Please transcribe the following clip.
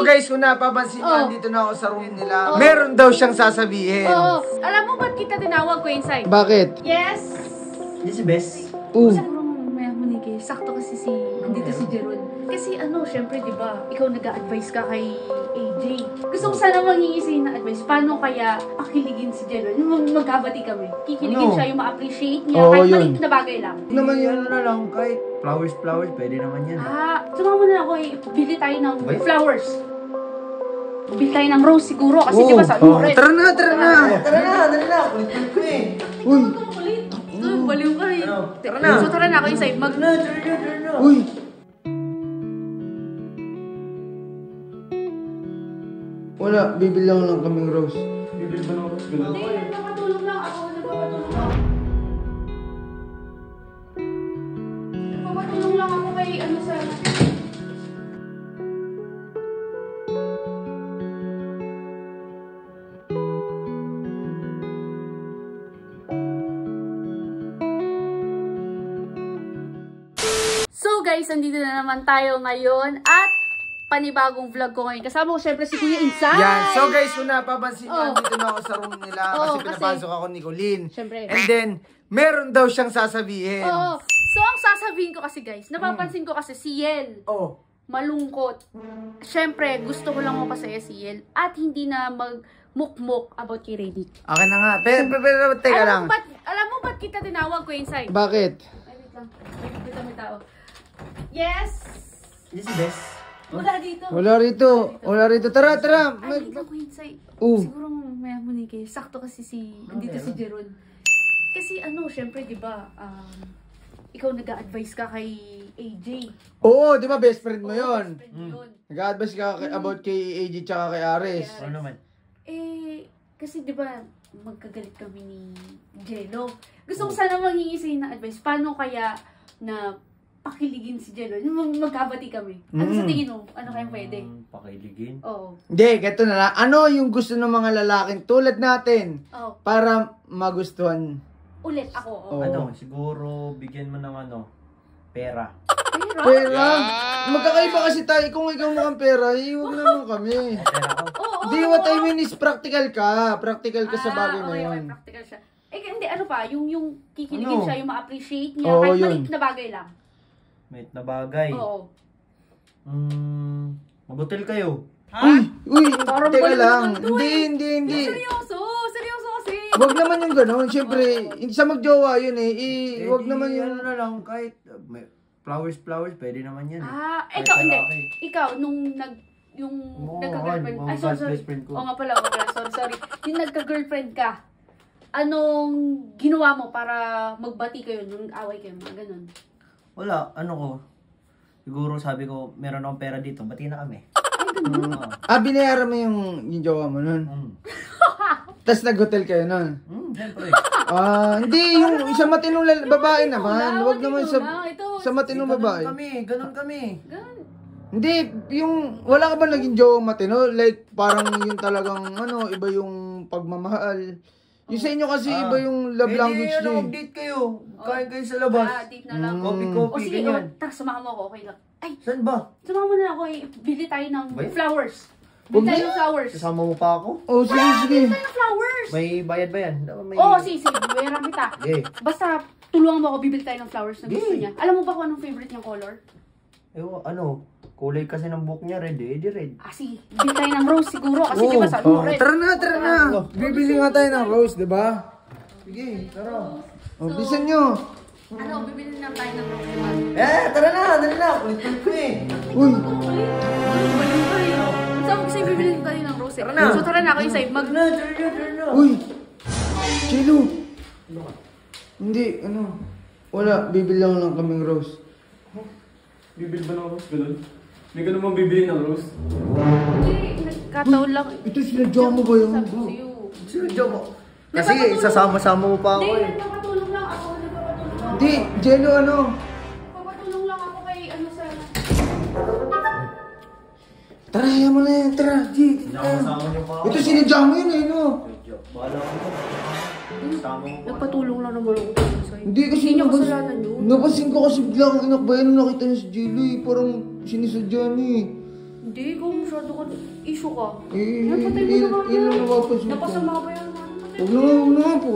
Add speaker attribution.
Speaker 1: So guys, kung napapansin nyo, dito na ako sa room nila. Meron daw siyang sasabihin.
Speaker 2: Alam mo ba't kita tinawag ko inside?
Speaker 1: Bakit?
Speaker 2: Yes!
Speaker 3: This is best.
Speaker 2: Siguro may manigay. Sakto kasi nandito si Jeron. Kasi syempre diba, ikaw nag-a-advise ka kay AJ. Gusto ko sana manghingi sa'yo na advice. Paano kaya pakiligin si Jeron? Yung magkabati kami. Kikiligin siya, yung ma-appreciate niya. Kahit maliit na bagay lang.
Speaker 3: Naman yun na lang, kahit flowers, pwede naman yan.
Speaker 2: Sumama na ako bili tayo ng flowers. Bili tayo ng rose siguro. Kasi diba sabi mo red.
Speaker 1: Tara na.
Speaker 3: Dali na. Kulit ko eh.
Speaker 1: Uy.
Speaker 2: Baliw ka eh.
Speaker 1: Tara na.
Speaker 2: So tara na ako inside.
Speaker 3: Tara na.
Speaker 1: Uy. Wala, bibili lang kaming rose.
Speaker 3: Bibili ba ng rose?
Speaker 2: Hindi, nagpapatulong lang ako. Nagpapatulong lang ako kay sa... So guys, andito na naman tayo ngayon at panibagong vlog ko ngayon. Kasama ko syempre si Kuya Insay.
Speaker 1: Yan. So guys, kung napapansin nyo, dito na ako sa room nila kasi pinapasok ako ni Colleen.
Speaker 2: Syempre.
Speaker 1: And then, meron daw siyang sasabihin.
Speaker 2: So ang sasabihin ko kasi guys, napapansin ko kasi si Yel. Malungkot. Syempre, gusto ko lang mapasaya si Yel at hindi na magmukmuk about kay Redick.
Speaker 1: Akin na nga. Pero teka lang.
Speaker 2: Alam mo ba't kita tinawag ko Insay?
Speaker 1: Bakit?
Speaker 2: Ay, wait lang. Wait, may tao. Yes!
Speaker 3: This is best.
Speaker 2: Wala dito.
Speaker 1: Wala rito. Tara.
Speaker 2: Ay, wait lang ko Insay. Siguro may manigay. Sakto kasi andito si Jeron. Kasi syempre diba, ikaw nag-a-advise ka kay AJ.
Speaker 1: Oo, di ba best friend mo yun?
Speaker 2: Best friend mo yun.
Speaker 1: Nag-a-advise ka about kay AJ tsaka kay Ares.
Speaker 3: Ano naman?
Speaker 2: Kasi diba, magkagalit kami ni Jello. Gusto ko sana manghingi sa'yo na advice. Paano kaya na pakiligin si Jello? Yung magkabati kami. Ano sa tingin mo? Ano kaya pwede?
Speaker 3: Pakiligin?
Speaker 2: Oo.
Speaker 1: Hindi, ganito na lang. Ano yung gusto ng mga lalaking tulad natin para magustuhan?
Speaker 2: Ulit ako.
Speaker 3: Siguro bigyan mo ng pera.
Speaker 1: Pera? Magkakaiba kasi tayo. Kung ikaw mukhang pera, huwag naman kami. Hindi, what I mean is practical ka. Practical ka sa bagay na yun.
Speaker 2: Practical siya. Hindi, yung kikiligin siya, yung ma-appreciate niya.
Speaker 1: Oo,
Speaker 2: Kahit
Speaker 1: yun.
Speaker 2: maliit na bagay lang.
Speaker 3: Maliit na bagay?
Speaker 2: Oo.
Speaker 3: Mag-hotel kayo.
Speaker 1: Uy,
Speaker 2: Parang
Speaker 1: teka
Speaker 2: baliw
Speaker 1: lang.
Speaker 2: naman
Speaker 1: Hindi.
Speaker 2: Seryoso kasi.
Speaker 1: Wag naman yung gano'n. Siyempre, sa magjowa yun wag naman yung...
Speaker 3: na lang, kahit flowers, pwede naman yan.
Speaker 2: Ikaw, hindi. Ikaw, nung nagka-girlfriend. Ay, sorry.
Speaker 3: Best friend ko.
Speaker 2: Oo nga pala. Sorry. Yung nagka-girlfriend ka, anong ginawa mo para magbati kayo nung away kayo? Mga ganun.
Speaker 3: Wala, siguro sabi ko, meron akong pera dito, bati na kami.
Speaker 1: Binayaran mo yung jowa mo nun? Tapos nag-hotel kayo nun?
Speaker 3: Siyempre.
Speaker 1: Hindi, yung sa matinong babae naman. Huwag naman sa matinong babae.
Speaker 3: Ganun kami.
Speaker 1: Hindi, yung wala ka ba naging jowa matino? Like, parang yung talagang, iba yung pagmamahal. Yung sa inyo kasi iba yung love language niyo.
Speaker 3: Date kayo. Kain kayo sa labas.
Speaker 2: Date na lang.
Speaker 3: Coffee,
Speaker 2: Sige,
Speaker 3: ganyan.
Speaker 2: tara, samahan mo ako. Okay lang. Ay,
Speaker 3: Saan ba?
Speaker 2: samahan mo na ako. Bili tayo ng flowers. Bili tayo ng flowers.
Speaker 3: Kasama mo pa ako?
Speaker 1: Sige.
Speaker 2: Bili tayo ng flowers.
Speaker 3: May bayad ba yan?
Speaker 2: Sige. Bayaran kita.
Speaker 3: Okay.
Speaker 2: Basta, tulungan mo ako. Bibili tayo ng flowers na gusto niya. Alam mo ba kung anong favorite niyang color?
Speaker 3: Kulay kasi ng book niya, red red.
Speaker 2: Sige. Bili tayo ng rose siguro. Kasi diba sabi mo red.
Speaker 1: Tara na. Bibili nga tayo ng rose, di ba? Sige, tara. Bisan nyo.
Speaker 2: Bibili na tayo ng rose, diba?
Speaker 3: Tara na, dali na. Kulit ko eh.
Speaker 1: Uy.
Speaker 2: Saan mo kasi bibili tayo ng rose? So tara na ako inside.
Speaker 1: Uy. Chilo. Hindi, wala, bibili lang kaming rose.
Speaker 4: Bibili ba ng rose? Ganun? May ganun bang bibili ng rose?
Speaker 2: Hindi, nagkataon lang.
Speaker 1: Ito sinadya mo ba yun?
Speaker 3: Sinadya mo. Kasi sasama-sama mo pa ako
Speaker 2: Hindi,
Speaker 3: eh.
Speaker 2: nagpapatulong lang ako.
Speaker 1: Hindi, Jello
Speaker 2: Nagpapatulong lang ako kay sa...
Speaker 1: Tara, hayaan mo na yan, tara.
Speaker 3: Sinasama niyo pa ako.
Speaker 1: Ito sinadya mo yun
Speaker 3: Bahala ko. Sama mo pa.
Speaker 2: Nagpatulong lang naman ako sa'yo.
Speaker 1: Hindi kasi
Speaker 2: Hindi niya kasalanan yun.
Speaker 1: napansin ko kasi bigla akong inakbayan nung nakita niya si Jello Parang sinisadya niya
Speaker 2: Hindi, ikaw masyado ka. Issue ka.
Speaker 1: Eh,
Speaker 2: Yan, patay mo na nga
Speaker 1: yun lang
Speaker 2: yan.
Speaker 1: napapansin ko.
Speaker 2: Napasama ba yan? Patay
Speaker 1: Huwag
Speaker 2: mo
Speaker 1: na
Speaker 2: yan.
Speaker 1: nga po.